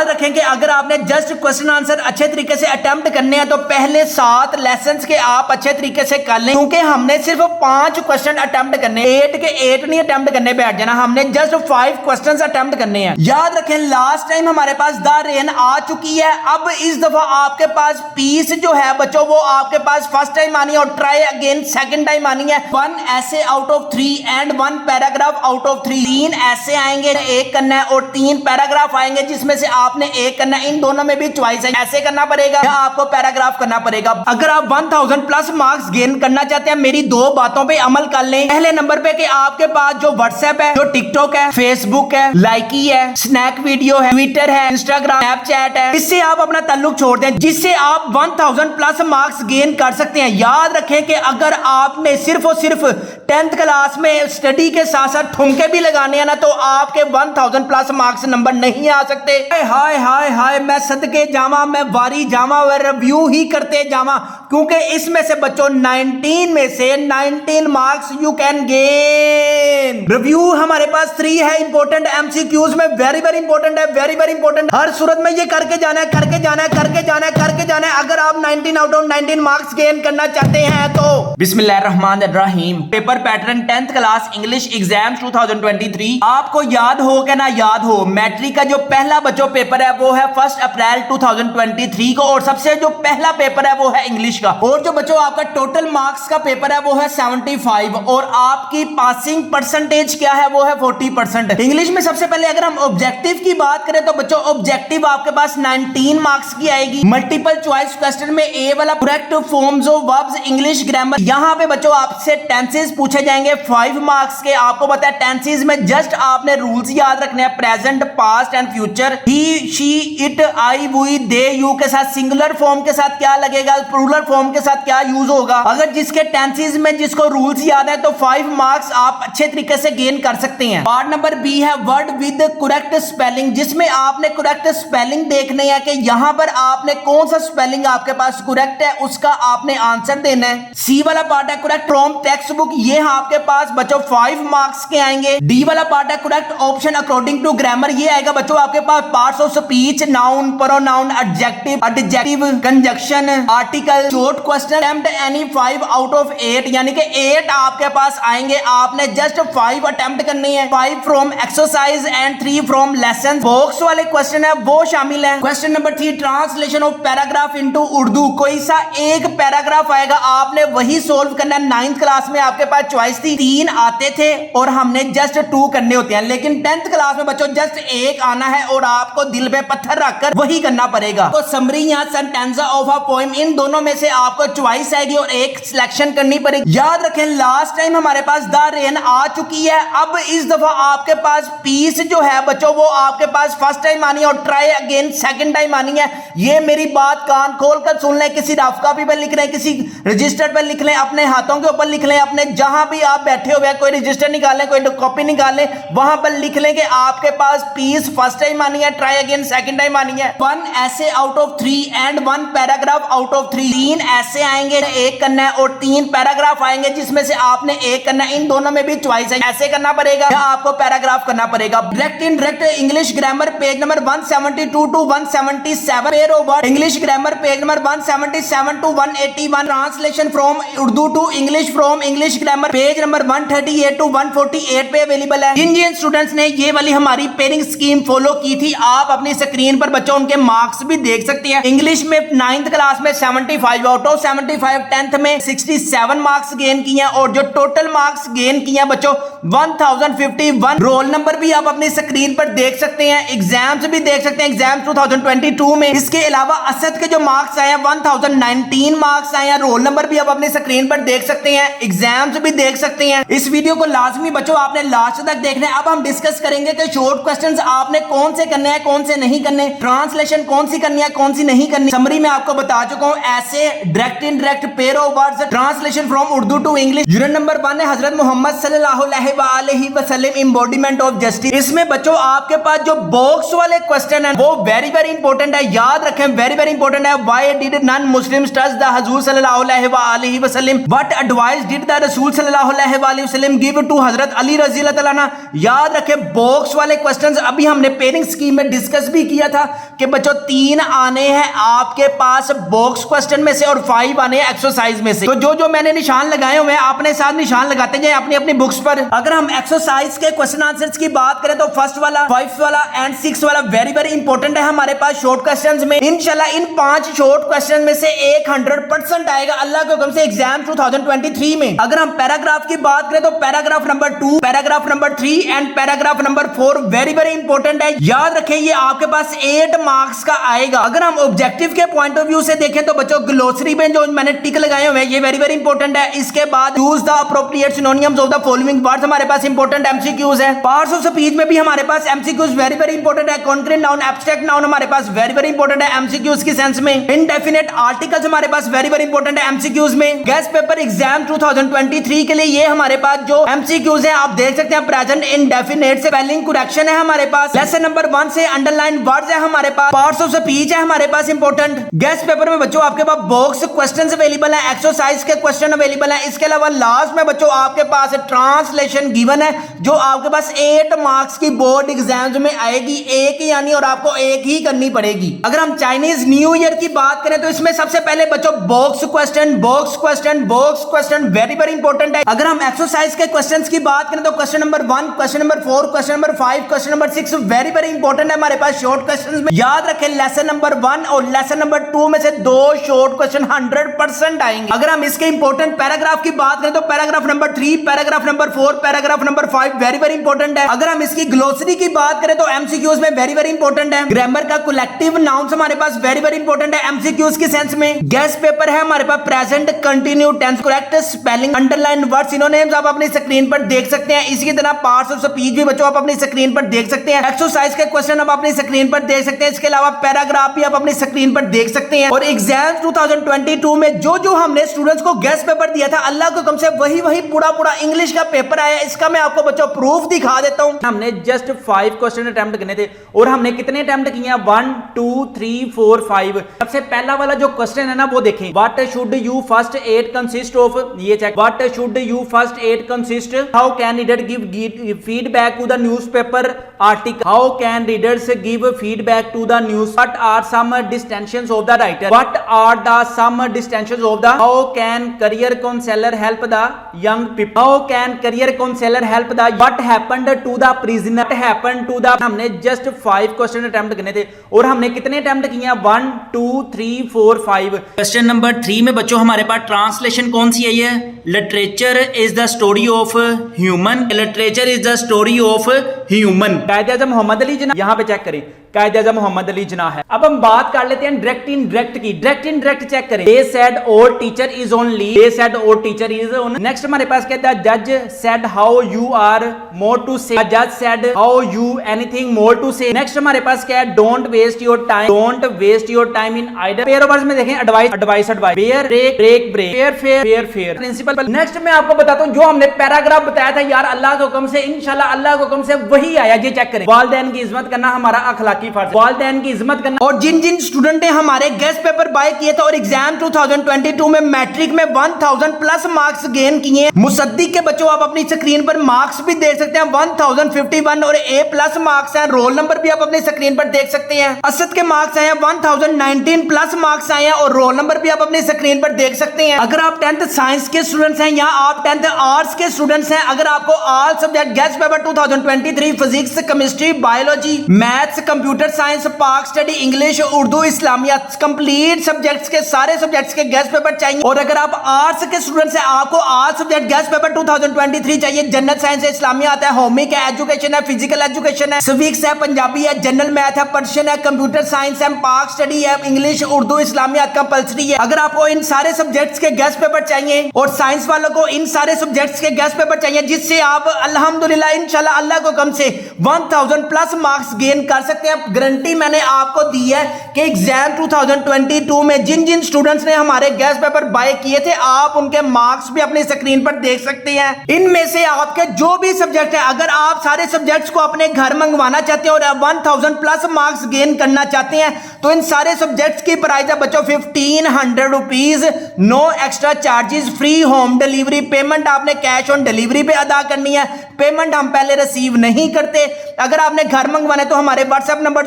याद रखें कि अगर आपने जस्ट क्वेश्चन आंसर अच्छे तरीके से अटेम्प्ट करने हैं तो पहले 7 लेसन्स के आप अच्छे तरीके से कर लें, क्योंकि हमने सिर्फ 5 क्वेश्चन अटेम्प्ट करने, 8 के 8 नहीं अटेम्प्ट करने बैठ जाना, हमने जस्ट 5 क्वेश्चन अटेम्प्ट करने हैं। याद रखें लास्ट टाइम हमारे पास द रेन आ चुकी है, अब इस दफा आपके पास पीस जो है बच्चों वो आपके पास फर्स्ट टाइम आनी है और ट्राई अगेन सेकंड टाइम आनी है। 1 ऐसे out of 3 and 1 paragraph out of 3, 3 ऐसे आएंगे, एक करना है और 3 पैराग्राफ आएंगे जिसमें से आपने एक करना है। इन दोनों में भी चॉइस है, ऐसे करना पड़ेगा या आपको पैराग्राफ करना पड़ेगा। अगर आप 1000 प्लस मार्क्स गेन करना चाहते हैं मेरी 2 बातों पे अमल कर लें। पहले नंबर पे कि आपके पास जो व्हाट्सएप है, जो टिकटॉक है, फेसबुक है, लाइकी है, स्नैक वीडियो है, ट्विटर है, इंस्टाग्राम, स्नैपचैट है, इससे आप अपना ताल्लुक छोड़ दें, जिससे आप 1000 प्लस मार्क्स गेन कर सकते हैं। याद रखें कि अगर आपने सिर्फ और सिर्फ 10th क्लास में स्टडी के साथ साथ ठुमके भी लगाने हैं ना तो आपके 1000 प्लस मार्क्स नंबर नहीं आ सकते। हाय हाय हाय, मैं सदके जावा, मैं वारी जावा व रिव्यू ही करते जावा, क्योंकि इसमें से बच्चों 19 में से 19 marks you can gain. Review हमारे पास 3 है इंपॉर्टेंट, एमसीक्यूज में वेरी वेरी इंपॉर्टेंट है, वेरी वेरी इंपॉर्टेंट। हर सूरत में ये करके जाना है, करके जाना है, करके जाना है, करके जाना है। अगर आप 19 आउट ऑफ 19 मार्क्स गेन करना चाहते हैं तो बिस्मिल्लाहिर्रहमानिर्रहीम। Paper pattern 10th class English exam 2023। आपको याद हो कि ना याद हो, मैट्रिक का जो पहला बच्चों पेपर है वो है 1 अप्रैल 2023 को, और सबसे जो पहला पेपर है वो है इंग्लिश का। और जो बच्चों आपका टोटल मार्क्स का पेपर है वो है 75 और आपकी पासिंग परसेंटेज क्या है वो है 40%। इंग्लिश में सबसे पहले अगर हम ऑब्जेक्टिव की बात करें तो बच्चों ऑब्जेक्टिव आपके पास 19 मार्क्स की आएगी। मल्टीपल चॉइस क्वेश्चन में ए वाला correct forms of verbs English grammar, यहां पे बच्चों आपसे टेंसेस पूछे जाएंगे 5 मार्क्स के। आपको पता है टेंसेस में जस्ट आपने रूल्स याद रखने हैं, present, past and future. He, she, it, I, we, they, you के साथ सिंगुलर फॉर्म के साथ क्या लगेगा, प्लूरल फॉर्म के साथ क्या यूज होगा। अगर जिसके टेंसेस में जिसको रूल्स याद है तो 5 मार्क्स आप अच्छे तरीके से गेन कर सकते हैं। पार्ट नंबर बी है वर्ड विद करेक्ट स्पेलिंग, जिसमें आपने करेक्ट स्पेलिंग देखनी है कि यहां पर आपने कौन सा स्पेलिंग आपके पास करेक्ट है उसका आपने आंसर देना है। सी वाला पार्ट है करेक्ट फ्रॉम टेक्स्ट बुक, ये आपके पास बच्चों 5 मार्क्स के आएंगे। डी वाला पार्ट है correct option according to grammar, ये आएगा बच्चों आपके पास parts of speech, noun, pronoun, adjective, adjective, conjunction, article, short question, attempt any 5 out of 8, यानी कि 8 आपके पास आएंगे। आपने जस्ट 5 अटेम्प्ट करनी है। 5 from exercise and 3 from lesson. Box वाले क्वेश्चन है वो शामिल है। Question number 3 translation of paragraph into Urdu, कोई सा एक पैराग्राफ आएगा आपने वही सोल्व करना है। 9th क्लास में आपके पास चॉइस थी, 3 आते थे और हमने जस्ट 2 करने होते हैं, लेकिन 10th क्लास में बच्चों जस्ट 1 आना है और आपको दिल पे पत्थर रखकर वही करना पड़ेगा। तो समरी या सेंटेंजा ऑफ अ पोएम, इन दोनों में से आपको चॉइस आएगी और एक सिलेक्शन करनी पड़ेगी। याद रखें लास्ट टाइम हमारे पास द रेन आ चुकी है, अब इस दफा आपके पास पीस जो है बच्चों वो आपके पास फर्स्ट टाइम आनी है और ट्राई अगेन सेकंड टाइम आनी है। ये मेरी बात कान खोल कर सुन लें, किसी रफ कॉपी पर लिख लें, किसी रजिस्टर पर लिख लें, अपने हाथों के ऊपर लिख लें, अपने जहां भी आप बैठे हुए हैं कोई रजिस्टर निकालें, कोई कॉपी निकालें, वहां पर लिख लें कि आपके पास पीस फर्स्ट टाइम आनी है, ट्राई अगेन सेकंड टाइम आनी है। 1 ऐसे out of 3 and 1 paragraph out of 3, 3 ऐसे आएंगे, एक करना है और 3 पैराग्राफ आएंगे जिसमें से आपने एक करना है। इन दोनों में भी चॉइस है, ऐसे करना पड़ेगा या आपको पैराग्राफ करना पड़ेगा। Direct indirect English grammar page number 172 to 177, pair over English grammar page number 177 to 181, translation from Urdu to English from English grammar page number 138 to 148 पे अवेलेबल है। जिन जिन स्टूडेंट्स ने ये वाली हमारी पेयरिंग स्कीम फॉलो की थी आप अपनी स्क्रीन पर बच्चों उनके मार्क्स भी देख सकते हैं। इंग्लिश में 9th क्लास में 75 आउट ऑफ 75, 10th में 67 मार्क्स गेन किए और जो टोटल मार्क्स गेन किए बच्चों 1051। रोल नंबर भी आप अपनी स्क्रीन पर देख सकते हैं, एग्जाम्स भी देख सकते हैं, एग्जाम 2022 में। इसके अलावा असद के जो मार्क्स आए हैं 1019 मार्क्स आए हैं, रोल नंबर भी आप अपनी स्क्रीन पर देख सकते हैं, एग्जाम्स भी देख सकते हैं। इस वीडियो को लाजमी बच्चों आपने लास्ट तक देखना है। अब हम डिस्कस करेंगे कि शॉर्ट क्वेश्चंस आपने कौन से करने हैं कौन से नहीं करने, ट्रांसलेशन कौन सी करनी है कौन सी नहीं करनी। समरी में आपको बता चुका हूं, ऐसे direct indirect, pair of words, translation from Urdu to English. Unit number 1 है हजरत मोहम्मद सल्लल्लाहु अलैहि वसल्लम एम्बॉडीमेंट ऑफ जस्टिस। इसमें बच्चों आपके पास जो बॉक्स वाले क्वेश्चन है वो वेरी वेरी इंपॉर्टेंट है, याद रखें, वेरी वेरी इंपॉर्टेंट है। Why did non Muslims touch the हुजूर सल्लल्लाहु अलैहि वसल्लम, व्हाट एडवाइस डिड द रसूल सल्लल्लाहु अलैहि वसल्लम गिव टू हजरत अली रज़ी अल्लाह तआला अन्हु। याद रखें बॉक्स वाले क्वेश्चंस अभी हमने पेयरिंग स्कीम में डिस्कस भी किया था कि बच्चों 3 आने हैं आपके पास बॉक्स क्वेश्चन में से और 5 आने हैं एक्सरसाइज में से। तो जो जो मैंने निशान लगाए हुए हैं आपने साथ निशान लगाते जाए अपनी अपनी बुक्स पर। अगर हम एक्सरसाइज के क्वेश्चन आंसर्स की बात करें तो फर्स्ट वाला, 5th वाला एंड 6th वाला वेरी वेरी इंपॉर्टेंट है हमारे पास शॉर्ट क्वेश्चंस में। इंशाल्लाह इन 5 शॉर्ट क्वेश्चन में से 100% आएगा अल्लाह के हुक्म से एग्जाम 2023 में। अगर हम पैराग्राफ की बात करें तो paragraph number 2, paragraph number 3 and paragraph number 4 very very important है, याद रखें ये आपके पास 8 मार्क्स का आएगा। अगर हम ऑब्जेक्टिव के पॉइंट ऑफ व्यू से देखें तो बच्चों ग्लोसरी में जो मैंने टिक लगाए हुए हैं ये वेरी वेरी इंपॉर्टेंट है। इसके बाद use the appropriate synonyms of the following words हमारे पास इंपॉर्टेंट एमसीक्यूज है। पार्ट्स ऑफ स्पीच में भी हमारे पास एमसीक्यूज वेरी वेरी इंपॉर्टेंट है। कॉन्क्रीट नाउन, एब्स्ट्रैक्ट नाउन हमारे पास वेरी वेरी इंपॉर्टेंट है एमसीक्यूज की सेंस में। इनडेफिनेट आर्टिकल्स हमारे पास वेरी वेरी इंपॉर्टेंट है एमसीक्यूज में। गेस्ट पेपर एग्जाम 2023 के लिए ये हमारे पास जो एमसीक्यूज है आप देख सकते हैं प्रेजेंट इंडेफिनेट से स्पेलिंग करेक्शन है हमारे पास। लेसन नंबर 1 से अंडरलाइन वर्ड्स है हमारे पास। पार्ट्स ऑफ स्पीच है हमारे पास इंपॉर्टेंट। गेस्ट पेपर में बच्चों आपके पास बॉक्स क्वेश्चंस अवेलेबल है, एक्सरसाइज के क्वेश्चन अवेलेबल है। इसके अलावा लास्ट में बच्चों आपके पास ट्रांसलेशन गिवन है जो आपके पास 8 मार्क्स की बोर्ड एग्जाम्स में आएगी, एक ही यानी और आपको एक ही करनी पड़ेगी। अगर हम चाइनीज न्यू ईयर की बात करें तो इसमें सबसे पहले बच्चों box question, box question, box question very very important है। अगर हम एक्सरसाइज के क्वेश्चंस की बात करें तो question number 1, question number 4, question number 5, question number 6 very very important है हमारे पास शॉर्ट क्वेश्चंस में। याद रखें लेसन नंबर 1 और लेसन नंबर 2 में से 2 शॉर्ट क्वेश्चन 100% आएंगे। अगर हम इसके इंपॉर्टेंट पैराग्राफ की बात करें तो paragraph number 3, paragraph number 4, paragraph number 5 very very important है। अगर हम इसकी ग्लोसरी की बात करें तो एमसीक्यूज में वेरी वेरी इंपॉर्टेंट है। ग्रामर का कलेक्टिव नाउन्स हमारे पास वेरी वेरी इंपॉर्टेंट है एमसीक्यूज के सेंस में। गेस्ट पेपर है हमारे पास present continuous tense, correct spelling, underline word, synonyms आप अपनी स्क्रीन पर देख सकते हैं। इसी तरह पार्ट्स ऑफ स्पीच भी बच्चों आप अपनी स्क्रीन पर देख सकते हैं। एक्सरसाइज के क्वेश्चन आप अपनी स्क्रीन पर देख सकते हैं। इसके अलावा पैराग्राफ भी आप अपनी स्क्रीन पर देख सकते हैं। और एग्जाम 2022 में जो जो हमने स्टूडेंट्स को गेस्ट पेपर दिया था अल्लाह के हुक्म से वही वही पूरा इंग्लिश का पेपर आया। इसका मैं आपको बच्चों प्रूफ दिखा देता हूं। हमने जस्ट 5 क्वेश्चन अटेम्प्ट करने थे और हमने कितने अटेम्प्ट किए हैं 1 2 3 4 5। सबसे पहला वाला जो क्वेश्चन है ना वो देखें, what should you first aid consist of, ये check, what should you first aid consist, how can reader give feedback to the newspaper article, how can readers give feedback to the news, what are some distinctions of the writer, what are the some distinctions of the, how can career counsellor help the young people, how can career counsellor help the, what happened to the prisoner, what happened to the. हमने just 5 question attempt करने थे और हमने कितने attempt किए हैं 1 2 3 4 5। Question number 3 में बच्चों हमारे पास ट्रांसलेशन कौन सी आई है, literature is the story of human, literature is the story of human. Quaid-e-Azam Mohammad Ali Jinnah, यहां पे चेक करें कायदे-ए-आज़म मोहम्मद अली जिन्ना है। अब हम बात कर लेते हैं डायरेक्ट इनडायरेक्ट की। डायरेक्ट इनडायरेक्ट चेक करें, दे सेड और teacher is only, they said और टीचर इज ओन। नेक्स्ट हमारे पास कहता है जज said how you are more to से, जज said how you anything more to से। नेक्स्ट हमारे पास क्या है, don't waste your time, don't waste your time in idol. Pair words में देखें advice advice advice, fair break break break, fair fair fair fair, principal. Next मैं आपको बताता हूं जो हमने पैराग्राफ बताया था यार अल्लाह के हुक्म से इंशाल्लाह अल्लाह के हुक्म से वही आया। ये चेक करें, वालिदैन की इज्जत करना हमारा अखलाकी फर्ज, वालिदैन की इज्जत करना। और जिन जिन स्टूडेंट ने हमारे गेस्ट पेपर बाय किए थे और एग्जाम 2022 में मैट्रिक में 1000 प्लस मार्क्स गेन किए, मुसद्दिक के बच्चों आप अपनी स्क्रीन पर मार्क्स भी देख सकते हैं 1051 और ए प्लस मार्क्स हैं। रोल नंबर भी आप अपनी स्क्रीन पर देख सकते हैं। असद के मार्क्स आए हैं 1019 प्लस मार्क्स आए हैं और रोल नंबर भी आप अपनी स्क्रीन पर देख सकते हैं। अगर आप 10th साइंस के स्टूडेंट्स हैं या आप 10th आर्ट्स के स्टूडेंट्स हैं, अगर आपको all subject guess paper 2023 physics, chemistry, biology, maths, computer science, Pak study, English, Urdu, Islamiat complete subjects के सारे सब्जेक्ट्स के गेस्ट पेपर चाहिए। और अगर आप आर्ट्स के स्टूडेंट्स हैं आपको ऑल सब्जेक्ट गेस्ट पेपर 2023 चाहिए। जनरल साइंस है, इस्लामियात है, होमिक है, एजुकेशन है, फिजिकल एजुकेशन है, सिविक्स है, पंजाबी है, जनरल मैथ है, पर्शियन है, कंप्यूटर साइंस है, पाक स्टडी है, इंग्लिश, उर्दू, इस्लामियात कंपल्सरी है। अगर आपको इन सारे सब्जेक्ट्स के गेस्ट पेपर चाहिए और साइंस वालों को इन सारे सब्जेक्ट्स के गेस्ट पेपर चाहिए जिससे आप अल्हम्दुलिल्लाह इंशाल्लाह अल्लाह को कम से 1000 प्लस मार्क्स गेन कर सकते हैं। गारंटी मैंने आपको दी है कि एग्जाम 2022 में जिन जिन स्टूडेंट्स ने हमारे गेस्ट पेपर बाय किए थे आप उनके मार्क्स भी अपनी स्क्रीन पर देख सकते हैं। इनमें से आपके जो भी सब्जेक्ट है अगर आप सारे सब्जेक्ट्स को अपने घर मंगवाना चाहते हैं और 1000 प्लस मार्क्स गेन करना चाहते हैं तो इन सारे सब्जेक्ट्स की प्राइस है बच्चों 1500 rupees, no extra charges, free home delivery. Payment आपने कैश ऑन डिलीवरी पे अदा करनी है, पेमेंट हम पहले रिसीव नहीं करते। अगर आपने घर मंगवाने तो हमारे व्हाट्सएप नंबर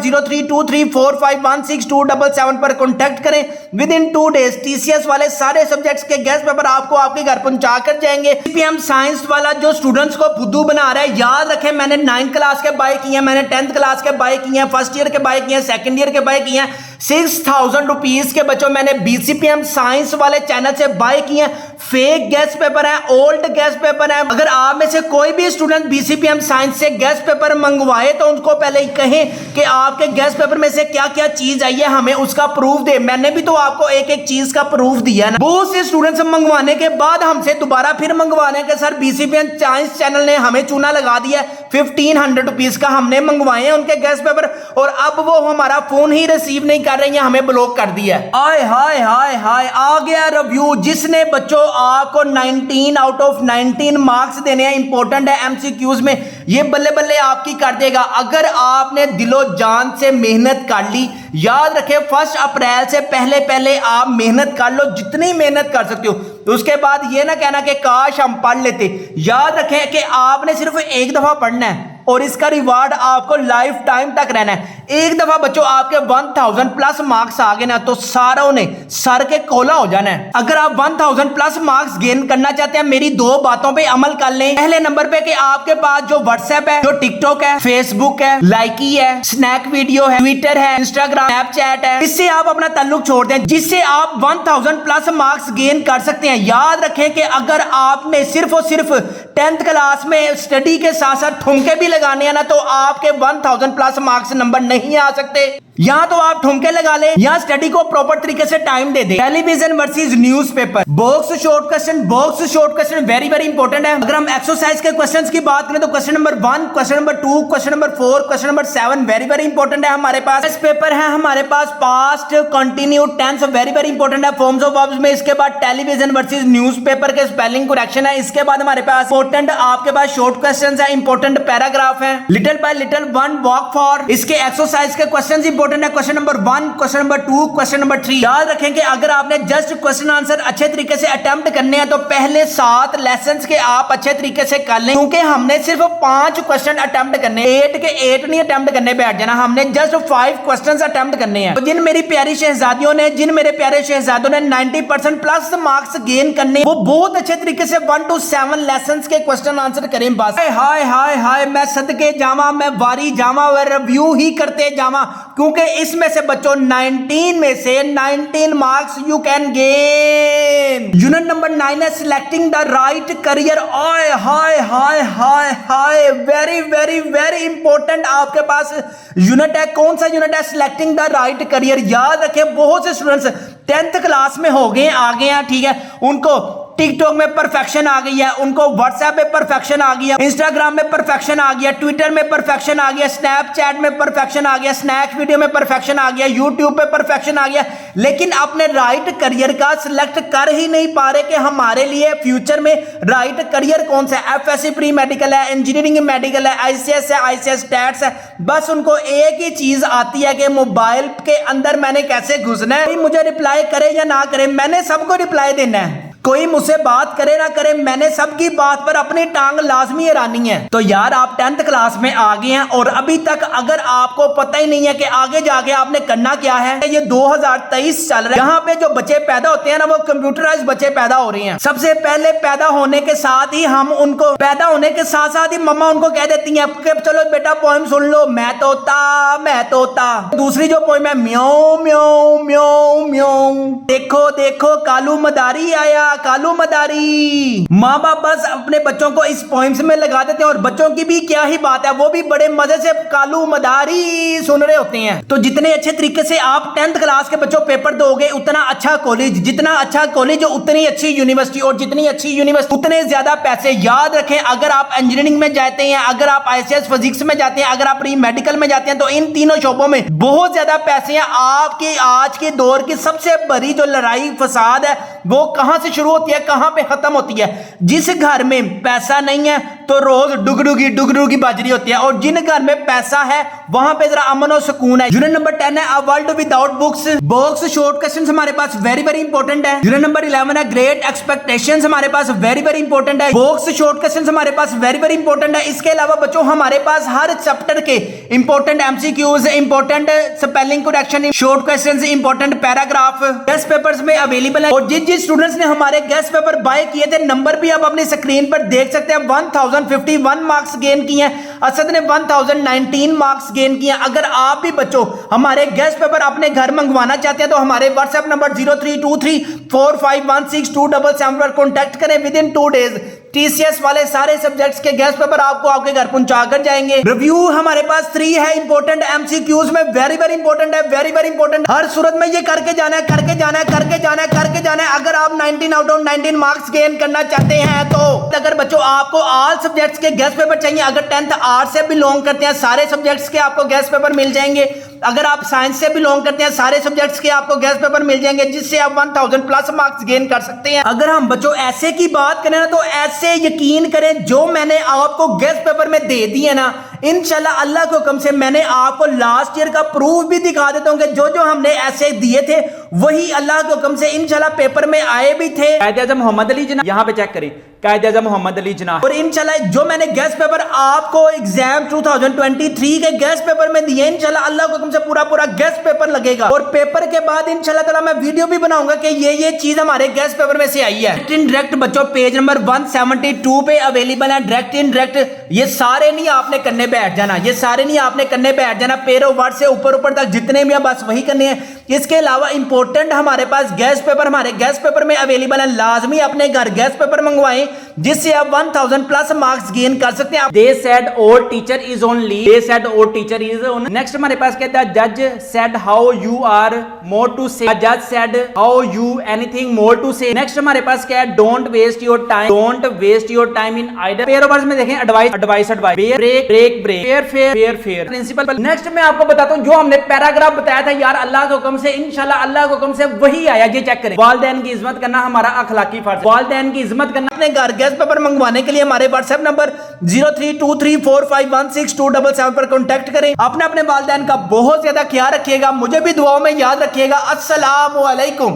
0323451677 पर कॉन्टैक्ट करें। विद इन 2 डेज टीसीएस वाले सारे सब्जेक्ट्स के गेस्ट पेपर आपको आपके घर पहुंचा कर जाएंगे। सीपीएम साइंस वाला जो स्टूडेंट्स को फुद्दू बना रहा है, याद रखें मैंने 9th क्लास के बाय किए हैं, मैंने 10th क्लास के बाय किए हैं, फर्स्ट ईयर के बाय किए हैं, सेकंड ईयर के बाय किए हैं। 6000 रुपीज के बच्चों मैंने बीसीपीएम साइंस वाले चैनल से बाय किए हैं। फेक गेस्ट पेपर है, ओल्ड गेस्ट पेपर है। अगर आप में से कोई भी स्टूडेंट बीसीपीएम साइंस से गेस्ट पेपर मंगवाए तो उनको पहले ही कहें कि आपके गेस्ट पेपर में से क्या क्या चीज आई है, हमें उसका प्रूफ दे। मैंने भी तो आपको एक एक चीज का प्रूफ दिया ना। बहुत से स्टूडेंट्स मंगवाने के बाद हमसे दोबारा फिर मंगवाने के सर बीसीपीएम साइंस चैनल ने हमें चूना लगा दिया, 1500 रुपीज का हमने मंगवाए हैं उनके गेस्ट पेपर और अब वो हमारा फोन ही रिसीव नहीं कर रही है, हमें ब्लॉक कर दिया। हाय हाय हाय हाय, आ गया रिव्यू। जिसने बच्चों आपको 19 आउट ऑफ 19 मार्क्स देने हैं, इंपॉर्टेंट है एमसीक्यूज में, ये बल्ले बल्ले आपकी कर देगा अगर आपने दिलो जान से मेहनत कर ली। याद रखें 1 अप्रैल से पहले पहले आप मेहनत कर लो, जितनी मेहनत कर सकते हो। तो उसके बाद ये ना कहना कि काश हम पढ़ लेते। याद रखें कि आपने सिर्फ एक दफा पढ़ना है और इसका रिवार्ड आपको लाइफ टाइम तक रहना है। एक दफा बच्चों आपके 1000 प्लस मार्क्स आ गए ना तो सारों ने सर के कोला हो जाना है। अगर आप 1000 प्लस मार्क्स गेन करना चाहते हैं, मेरी 2 बातों पे अमल कर लें। पहले नंबर पे कि आपके पास जो व्हाट्सएप है, जो टिकटॉक है, फेसबुक है, लाइकी है, स्नैक वीडियो है, ट्विटर है, इंस्टाग्राम, स्नैपचैट है, इससे आप अपना ताल्लुक छोड़ दें, जिससे आप 1000 प्लस मार्क्स गेन कर सकते हैं। याद रखें कि अगर आपने सिर्फ और सिर्फ 10th क्लास में स्टडी के साथ साथ ठुमके भी लगाने हैं ना तो आपके 1000 प्लस मार्क्स नंबर नहीं आ सकते। या तो आप ठुमके लगा ले या स्टडी को प्रॉपर तरीके से टाइम दे दे। Television versus newspaper, box short question very very important है। अगर हम एक्सरसाइज के क्वेश्चंस की बात करें तो question number 1, question number 2, question number 4, question number 7 very very important है। हमारे पास टेस्ट पेपर है, हमारे पास past continue tense very very important है फॉर्म्स ऑफ वर्ब्स में। इसके बाद टेलीविजन वर्सेस न्यूज़पेपर के स्पेलिंग करेक्शन है। इसके बाद हमारे पास इंपॉर्टेंट आपके पास शॉर्ट क्वेश्चंस है, इंपॉर्टेंट पैराग्राफ है, little by little one walk for. इसके एक्सरसाइज के क्वेश्चंस इंपॉर्टेंट है, question number 1, question number 2, question number 3। याद रखें कि अगर आपने जस्ट क्वेश्चन आंसर अच्छे तरीके से अटेम्प्ट करने हैं तो पहले 7 लेसन्स के आप अच्छे तरीके से कर लें, क्योंकि हमने सिर्फ 5 क्वेश्चन अटेम्प्ट करने, 8 के 8 नहीं अटेम्प्ट करने बैठ जाना, हमने जस्ट 5 क्वेश्चंस अटेम्प्ट करने हैं। तो जिन मेरी प्यारी शहजादियों ने, जिन मेरे प्यारे शहजादों ने 90% प्लस मार्क्स गेन करने, वो बहुत अच्छे तरीके से 1 to 7 लेसन्स के क्वेश्चन आंसर करें। बस हाय हाय हाय, मैं सदके जावा, मैं वारी जावा, वह रिव्यू ही करते जावा, क्योंकि इसमें से बच्चों 19 में से 19 marks you can gain. Unit number 9 है selecting the right career. Hi hi hi hi hi, very very very important आपके पास यूनिट है। कौन सा यूनिट है? Selecting the right career. याद रखें बहुत से स्टूडेंट्स 10th क्लास में हो गए, आ गए हैं, ठीक है, उनको टिकटॉक में परफेक्शन आ गई है, उनको व्हाट्सएप में परफेक्शन आ गया, इंस्टाग्राम में परफेक्शन आ गया, ट्विटर में परफेक्शन आ गया, स्नैपचैट में परफेक्शन आ गया, स्नैक वीडियो में परफेक्शन आ गया, यूट्यूब पे परफेक्शन आ गया, लेकिन अपने राइट करियर का सिलेक्ट कर ही नहीं पा रहे कि हमारे लिए फ्यूचर में राइट करियर कौन सा है। एफएससी प्री मेडिकल है, इंजीनियरिंग मेडिकल है, आईसीएस है, आईसीएस स्टैट्स है, बस उनको एक ही चीज आती है कि मोबाइल के अंदर मैंने कैसे घुसना है। मुझे रिप्लाई करे या ना करे, मैंने सबको रिप्लाई देना है, कोई मुझसे बात करे ना करे, मैंने सबकी बात पर अपनी टांग लाजमी अड़ानी है। तो यार आप 10th क्लास में आ गए हैं और अभी तक अगर आपको पता ही नहीं है कि आगे जाके आपने करना क्या है, ये 2023 चल रहा है, यहाँ पे जो बच्चे पैदा होते हैं ना वो कंप्यूटराइज बच्चे पैदा हो रहे हैं। सबसे पहले पैदा होने के साथ ही हम उनको, पैदा होने के साथ साथ ही मम्मा उनको कह देती है कि चलो बेटा पोएम सुन लो, मैं तोता मैं तोता। दूसरी जो पोएम है म्याऊ म्याऊ म्याऊ म्याऊ, देखो देखो कालू मदारी आया कालू मदारी। माँ बाप बस अपने बच्चों को इस पोइम्स में लगा देते हैं और बच्चों की भी क्या ही बात है, वो भी बड़े मजे से कालू मदारी सुन रहे होते हैं। तो जितने अच्छे तरीके से आप 10th क्लास के बच्चों पेपर दोगे उतना अच्छा कॉलेज, जितना अच्छा कॉलेज उतनी अच्छी यूनिवर्सिटी, और जितनी अच्छी यूनिवर्सिटी उतने ज्यादा पैसे। याद रखें अगर आप इंजीनियरिंग में जाते हैं, अगर आप आईसीएस फिजिक्स में जाते हैं, अगर आप प्री मेडिकल में जाते हैं, तो इन तीनों शोबों में बहुत ज्यादा पैसे हैं। आपकी आज के दौर की सबसे बड़ी जो लड़ाई फसाद है वो कहां से शुरू होती है, कहां पे खत्म होती है? जिस घर में पैसा नहीं है तो रोज डुगडुगी बाजरी होती है, और जिन घर में पैसा है वहां पे जरा अमन और सुकून है। यूनिट नंबर 10 है a world without books. Box short questions हमारे पास वेरी वेरी इंपॉर्टेंट है। यूनिट नंबर 11 है ग्रेट एक्सपेक्टेशंस, हमारे पास वेरी वेरी इंपॉर्टेंट है। बॉक्स शॉर्ट क्वेश्चंस हमारे पास वेरी वेरी इंपॉर्टेंट है। इसके अलावा बच्चों हमारे पास हर चैप्टर के important MCQs, important spelling correction, short questions, important paragraph guest papers में अवेलेबल है। और जिन स्टूडेंट्स ने हमारे गेस्ट पेपर बाय किए थे, नंबर भी आप अपनी स्क्रीन पर देख सकते हैं। 1051 मार्क्स गेन किए हैं, असद ने 1019 मार्क्स गेन किए। अगर आप भी बच्चों हमारे गेस्ट पेपर अपने घर मंगवाना चाहते हैं तो हमारे व्हाट्सएप नंबर 0323451627 पर कॉन्टैक्ट करें। विद इन 2 डेज टीसीएस वाले सारे सब्जेक्ट्स के गेस्ट पेपर आपको आपके घर पहुंचा कर जाएंगे। रिव्यू हमारे पास 3 है इंपॉर्टेंट एमसीक्यूज में, वेरी वेरी इंपॉर्टेंट है, वेरी वेरी इंपॉर्टेंट। हर सूरत में ये करके जाना है, करके जाना है, करके जाना है, करके जाना है। अगर आप 19 आउट ऑफ 19 मार्क्स गेन करना चाहते हैं तो अगर बच्चों आपको ऑल सब्जेक्ट्स के गेस्ट पेपर चाहिए, अगर 10th आर्ट्स से बिलोंग करते हैं सारे सब्जेक्ट्स के आपको गेस्ट पेपर मिल जाएंगे। अगर आप साइंस से बिलोंग करते हैं सारे सब्जेक्ट्स के आपको गेस्ट पेपर मिल जाएंगे, जिससे आप 1000 प्लस मार्क्स गेन कर सकते हैं। अगर हम बच्चों ऐसे की बात करें ना, तो ऐसे यकीन करें जो मैंने आपको गेस्ट पेपर में दे दिए ना, इंशाल्लाह अल्लाह के हुक्म से मैंने आपको लास्ट ईयर का प्रूफ भी दिखा देता हूं कि जो जो हमने ऐसे दिए थे वही अल्लाह के हुक्म से इंशाल्लाह पेपर में आए भी थे। कायदे-ए-आज़म मोहम्मद अली जिन्ना, यहां पे चेक करें, कायदे-ए-आज़म मोहम्मद अली जिन्ना। और इंशाल्लाह जो मैंने गेस्ट पेपर आपको एग्जाम 2023 के गेस्ट पेपर में दिए, इंशाल्लाह अल्लाह के हुक्म से पूरा गेस्ट पेपर लगेगा। और पेपर के बाद इंशाल्लाह ताला मैं वीडियो भी बनाऊंगा कि ये चीज हमारे गेस्ट पेपर में से आई है। डायरेक्ट इनडायरेक्ट बच्चों पेज नंबर 172 पे अवेलेबल है। डायरेक्ट इनडायरेक्ट ये सारे नहीं आपने करने बैठ जाना, ये सारे नहीं आपने करने बैठ जाना। पैरो वर्ड से ऊपर तक जितने भी बस वही करने हैं। इसके अलावा इंपॉर्टेंट हमारे पास गेस्ट पेपर, हमारे गेस्ट पेपर में अवेलेबल है। लाजमी अपने घर गेस्ट पेपर मंगवाएं, जिससे आप 1000 प्लस मार्क्स गेन कर सकते हैं। They said our teacher is only, they said our teacher is only। Next हमारे पास कहता है जज said how you are more to say, जज said how you anything more to say। Next हमारे पास क्या है, don't waste your time, don't waste your time in idle। Pair words में देखें advice, advice, advice, break, break, break, fair, fair, fair, fair, principal. Next मैं आपको बताता हूं जो हमने पैराग्राफ बताया था यार, अल्लाह के हुक्म से इंशाल्लाह अल्लाह के हुक्म से वही आया। ये चेक करें, वालिदैन की इज्जत करना हमारा अखलाकी फर्ज, वालिदैन की इज्जत करना। अपने घर गेस्ट पेपर मंगवाने के लिए हमारे व्हाट्सएप नंबर 0323451627 पर कॉन्टैक्ट करें। अपने अपने वालिदैन का बहुत ज्यादा ख्याल रखिएगा, मुझे भी दुआओं में याद रखिएगा। अस्सलामु अलैकुम।